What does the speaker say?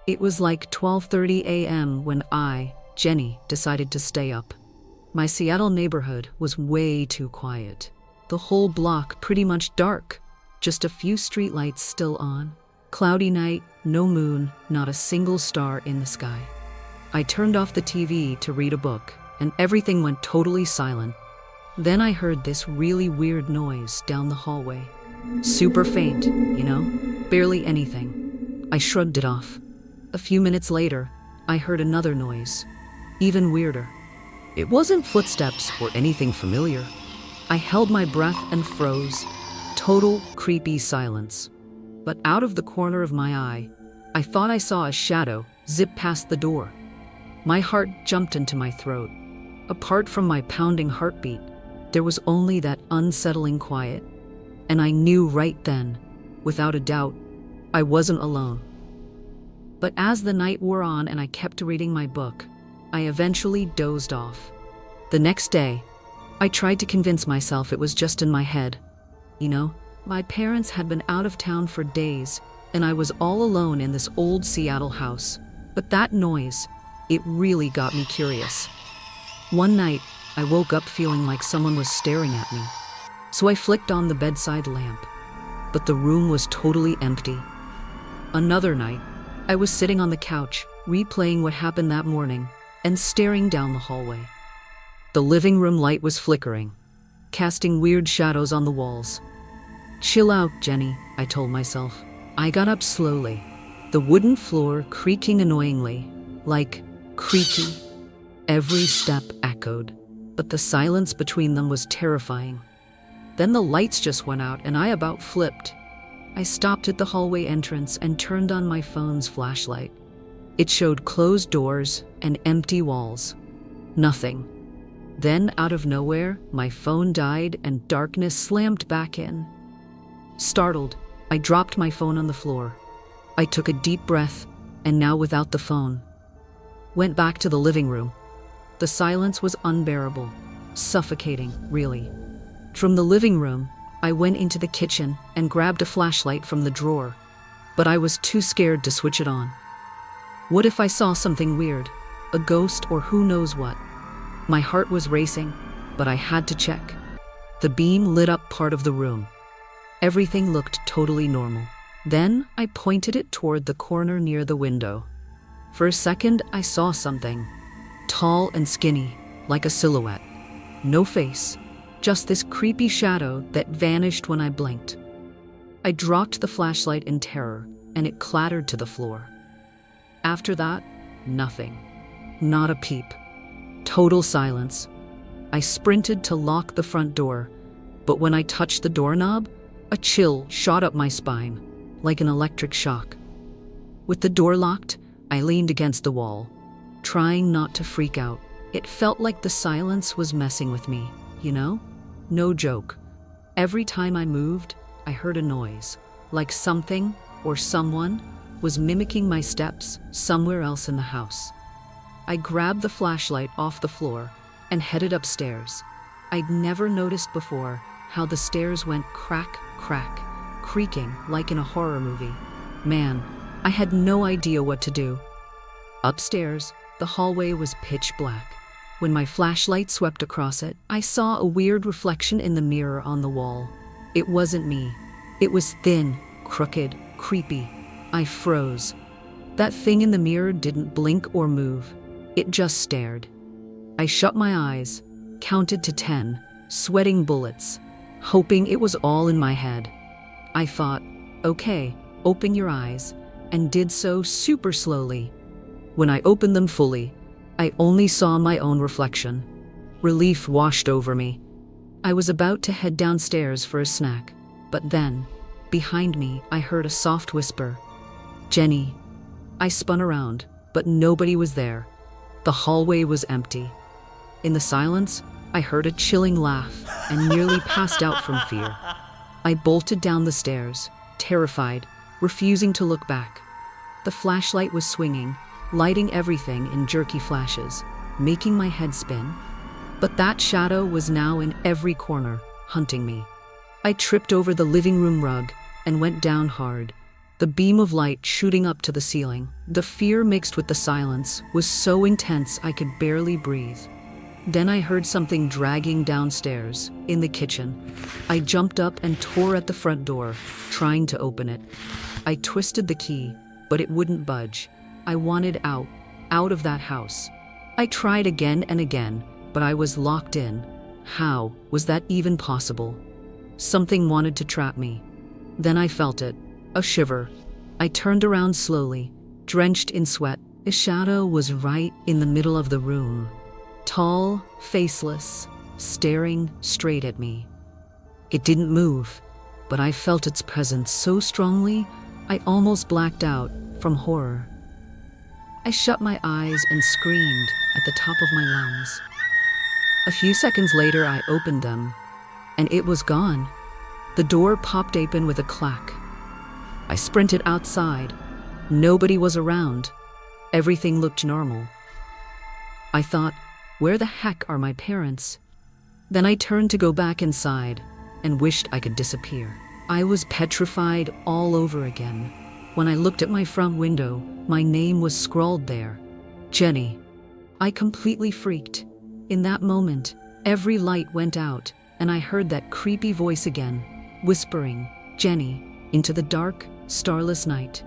It was like 12:30 a.m. when I, Jenny, decided to stay up. My Seattle neighborhood was way too quiet. The whole block pretty much dark, just a few streetlights still on. Cloudy night, no moon, not a single star in the sky. I turned off the TV to read a book, and everything went totally silent. Then I heard this really weird noise down the hallway. Super faint, barely anything. I shrugged it off. A few minutes later, I heard another noise, even weirder. It wasn't footsteps or anything familiar. I held my breath and froze. Total creepy silence. But out of the corner of my eye, I thought I saw a shadow zip past the door. My heart jumped into my throat. Apart from my pounding heartbeat, there was only that unsettling quiet. And I knew right then, without a doubt, I wasn't alone. But as the night wore on and I kept reading my book, I eventually dozed off. The next day, I tried to convince myself it was just in my head. My parents had been out of town for days, and I was all alone in this old Seattle house. But that noise, it really got me curious. One night, I woke up feeling like someone was staring at me. So I flicked on the bedside lamp, but the room was totally empty. Another night, I was sitting on the couch, replaying what happened that morning, and staring down the hallway. The living room light was flickering, casting weird shadows on the walls. Chill out, Jenny, I told myself. I got up slowly, the wooden floor creaking annoyingly, like creaky. Every step echoed, but the silence between them was terrifying. Then the lights just went out and I about flipped. I stopped at the hallway entrance and turned on my phone's flashlight. It showed closed doors and empty walls. Nothing. Then, out of nowhere, my phone died and darkness slammed back in. Startled, I dropped my phone on the floor. I took a deep breath, and now without the phone. Went back to the living room. The silence was unbearable, suffocating, really. From the living room, I went into the kitchen and grabbed a flashlight from the drawer, but I was too scared to switch it on. What if I saw something weird, a ghost or who knows what? My heart was racing, but I had to check. The beam lit up part of the room. Everything looked totally normal. Then I pointed it toward the corner near the window. For a second, I saw something. Tall and skinny, like a silhouette. No face, just this creepy shadow that vanished when I blinked. I dropped the flashlight in terror, and it clattered to the floor. After that, nothing. Not a peep. Total silence. I sprinted to lock the front door, but when I touched the doorknob, a chill shot up my spine, like an electric shock. With the door locked, I leaned against the wall, trying not to freak out. It felt like the silence was messing with me, No joke. Every time I moved, I heard a noise, like something or someone was mimicking my steps somewhere else in the house. I grabbed the flashlight off the floor and headed upstairs. I'd never noticed before how the stairs went crack, crack, creaking like in a horror movie. Man, I had no idea what to do. Upstairs, the hallway was pitch black. When my flashlight swept across it, I saw a weird reflection in the mirror on the wall. It wasn't me. It was thin, crooked, creepy. I froze. That thing in the mirror didn't blink or move. It just stared. I shut my eyes, counted to 10, sweating bullets, hoping it was all in my head. I thought, okay, open your eyes, and did so super slowly. When I opened them fully, I only saw my own reflection. Relief washed over me. I was about to head downstairs for a snack, but then, behind me, I heard a soft whisper, "Jenny." I spun around, but nobody was there. The hallway was empty. In the silence, I heard a chilling laugh and nearly passed out from fear. I bolted down the stairs, terrified, refusing to look back. The flashlight was swinging, lighting everything in jerky flashes, making my head spin. But that shadow was now in every corner, hunting me. I tripped over the living room rug and went down hard. the beam of light shooting up to the ceiling. The fear mixed with the silence was so intense I could barely breathe. Then I heard something dragging downstairs, in the kitchen. I jumped up and tore at the front door, trying to open it. I twisted the key, but it wouldn't budge. I wanted out of that house. I tried again and again, but I was locked in. How was that even possible? Something wanted to trap me. Then I felt it, a shiver. I turned around slowly, drenched in sweat. A shadow was right in the middle of the room. Tall, faceless, staring straight at me. It didn't move, but I felt its presence so strongly I almost blacked out from horror. I shut my eyes and screamed at the top of my lungs. A few seconds later, I opened them, and it was gone. The door popped open with a clack. I sprinted outside. Nobody was around. Everything looked normal. I thought, where the heck are my parents? Then I turned to go back inside and wished I could disappear. I was petrified all over again. When I looked at my front window, my name was scrawled there. Jenny. I completely freaked. In that moment, every light went out, and I heard that creepy voice again, whispering, Jenny, into the dark, starless night.